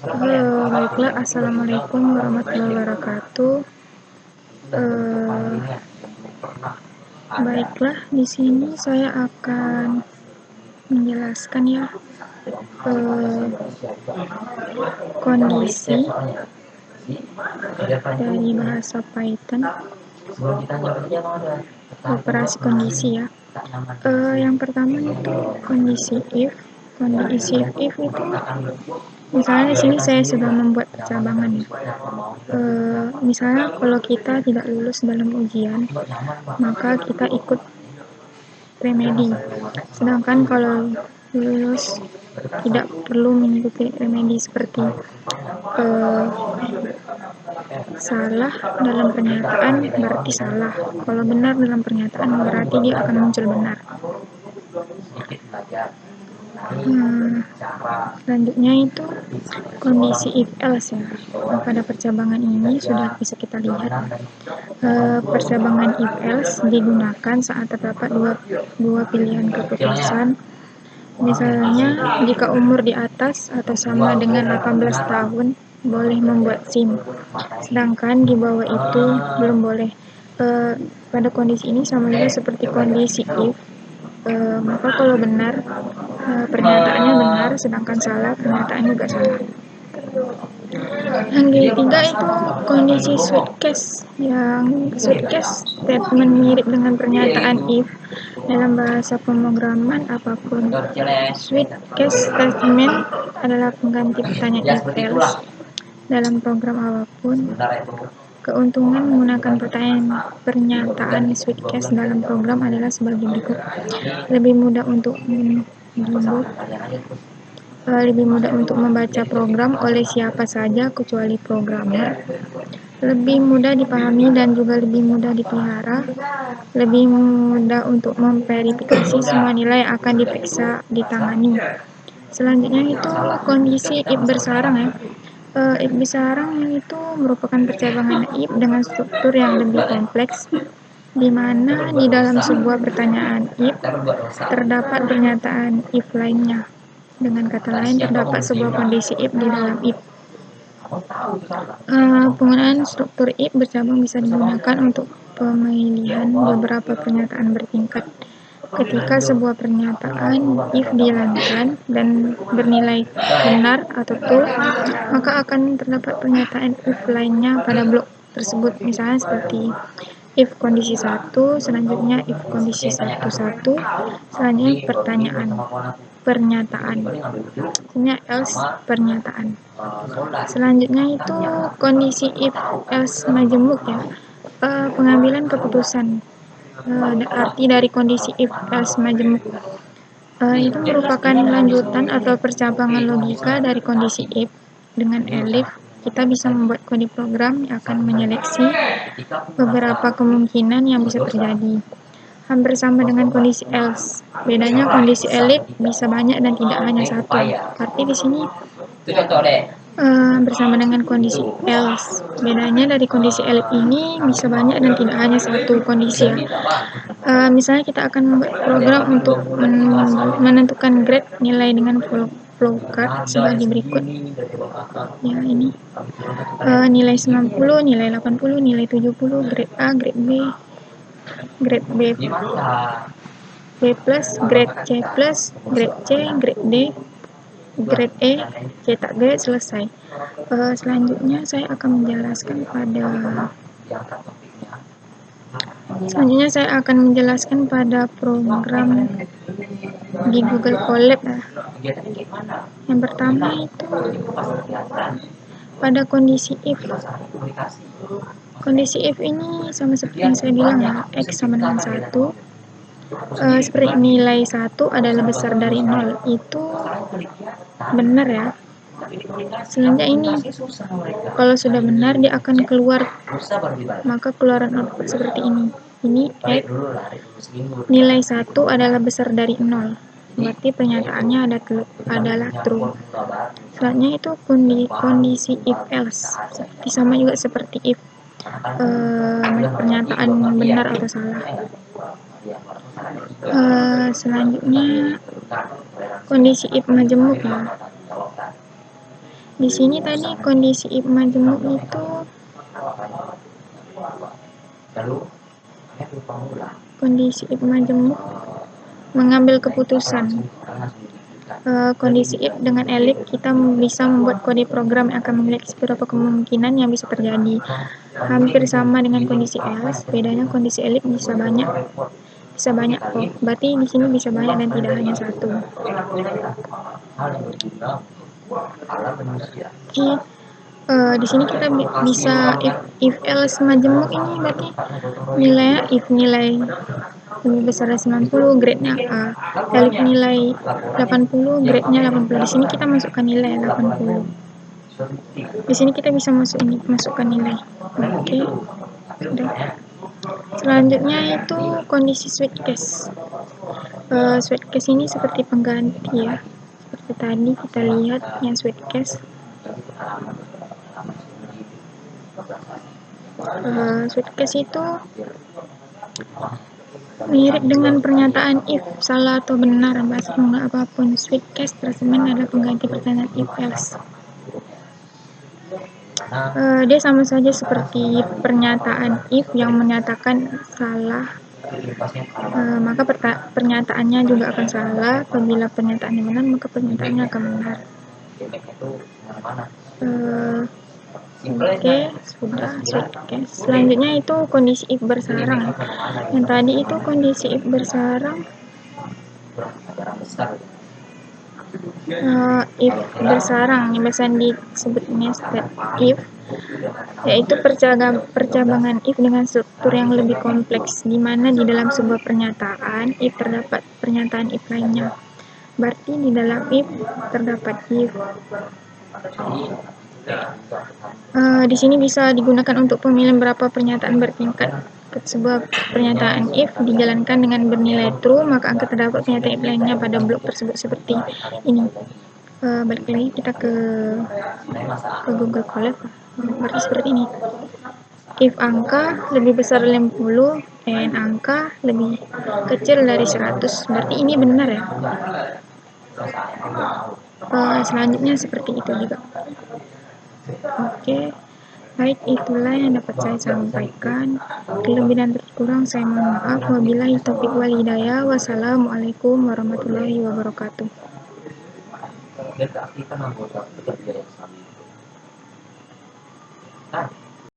Baiklah, assalamualaikum warahmatullahi wabarakatuh. Baiklah, di sini saya akan menjelaskan ya kondisi dari bahasa Python, operasi kondisi ya. Yang pertama itu kondisi if. Kondisi if itu misalnya di sini saya sudah membuat percabangan ya. Misalnya kalau kita tidak lulus dalam ujian, maka kita ikut remedi. Sedangkan kalau lulus tidak perlu mengikuti remedi seperti salah dalam pernyataan berarti salah. Kalau benar dalam pernyataan berarti dia akan muncul benar. Selanjutnya itu kondisi if else ya. Pada percabangan ini sudah bisa kita lihat percabangan if else digunakan saat terdapat dua pilihan keputusan. Misalnya jika umur di atas atau sama dengan 18 tahun boleh membuat SIM, sedangkan di bawah itu belum boleh. Pada kondisi ini sama juga seperti kondisi if, maka kalau benar pernyataannya benar, sedangkan salah pernyataannya juga salah. Yang ketiga itu kondisi switch case. Yang switch case statement mirip dengan pernyataan if dalam bahasa pemrograman apapun. Switch case statement adalah pengganti pertanyaan if else dalam program apapun. Keuntungan menggunakan pernyataan switch case dalam program adalah sebagai berikut. Lebih mudah untuk lebih mudah untuk membaca program oleh siapa saja kecuali programmer, lebih mudah dipahami dan juga lebih mudah dipelihara, lebih mudah untuk memverifikasi semua nilai yang akan diperiksa ditangani. Selanjutnya itu kondisi if bersarang ya. If bersarang itu merupakan percabangan if dengan struktur yang lebih kompleks, di mana di dalam sebuah pertanyaan if terdapat pernyataan if lainnya. Dengan kata lain, terdapat sebuah kondisi if di dalam if. Penggunaan struktur if bercabang bisa digunakan untuk pemilihan beberapa pernyataan bertingkat. Ketika sebuah pernyataan if dijalankan dan bernilai benar atau true, maka akan terdapat pernyataan if lainnya pada blok tersebut. Misalnya seperti if kondisi 1, selanjutnya if kondisi 1, selanjutnya pernyataan, selanjutnya else pernyataan. Selanjutnya itu kondisi if else majemuk ya. Pengambilan keputusan. Arti dari kondisi if else majemuk itu merupakan lanjutan atau percabangan logika dari kondisi if. Dengan elif kita bisa membuat kode program yang akan menyeleksi beberapa kemungkinan yang bisa terjadi. Hampir sama dengan kondisi else. Bedanya kondisi elif bisa banyak dan tidak hanya satu. Arti di sini bersama dengan kondisi else. Bedanya dari kondisi elif ini bisa banyak dan tidak hanya satu kondisi ya. Misalnya kita akan membuat program untuk menentukan grade nilai dengan flowchart sebagai berikut. Ya ini nilai 90, nilai 80, nilai 70, grade A, grade B, grade B+, grade C+, grade C, grade D, grade E, cetak grade, selesai. Selanjutnya saya akan menjelaskan pada program di Google Colab ya. Yang pertama itu pada kondisi if. Kondisi if ini sama seperti yang saya bilang ya, x sama dengan 1. Seperti nilai 1 adalah besar dari 0, itu benar ya. Selanjutnya ini, kalau sudah benar dia akan keluar, maka keluaran output seperti ini. Ini x, nilai 1 adalah besar dari 0, berarti pernyataannya adalah true. Selanjutnya itu kondisi if else, sama juga seperti if, pernyataan benar atau salah. Selanjutnya kondisi if majemuk ya. Di sini tadi kondisi if majemuk itu mengambil keputusan. Kondisi if dengan elif kita bisa membuat kode program yang akan memiliki beberapa kemungkinan yang bisa terjadi. Hampir sama dengan kondisi else, bedanya kondisi elif bisa banyak. Berarti di sini bisa banyak dan tidak hanya satu. Di sini kita bisa if else majemuk ini berarti nilainya if nilai lebih besar dari 90, grade-nya A. Elif nilai 80, grade-nya 80. Di sini kita masukkan nilai 80. Di sini kita bisa masukkan nilai. Oke. Sudah. Selanjutnya itu kondisi switch case. Switch case ini seperti pengganti ya. Seperti tadi kita lihat yang switch case. Switch case itu mirip dengan pernyataan if, salah atau benar, bahasa enggak apapun. Switch case tersebut adalah pengganti pertanyaan if else. Dia sama saja seperti pernyataan if yang menyatakan salah, maka pernyataannya juga akan salah. Apabila pernyataannya benar, maka pernyataannya akan benar. Oke, sudah switch case. Selanjutnya itu kondisi if bersarang. Yang tadi itu kondisi if bersarang. If bersarang, yang biasa disebut nested if, yaitu percabangan if dengan struktur yang lebih kompleks, di mana di dalam sebuah pernyataan if terdapat pernyataan if lainnya. Berarti di dalam if terdapat if. Di sini bisa digunakan untuk pemilihan berapa pernyataan bertingkat. Sebuah pernyataan if dijalankan dengan bernilai true, maka akan terdapat pernyataan if lainnya pada blok tersebut seperti ini. Balik lagi kita ke Google Colab. Berarti seperti ini. If angka lebih besar dari 50 and angka lebih kecil dari 100, berarti ini benar ya. Selanjutnya seperti itu juga. Oke, baik, itulah yang dapat saya sampaikan. Lebih dan kurang saya mohon maaf. Wabillahi taufiq wal hidayah. Wassalamualaikum warahmatullahi wabarakatuh. Dia keaktifan anggota pekerja yang sama.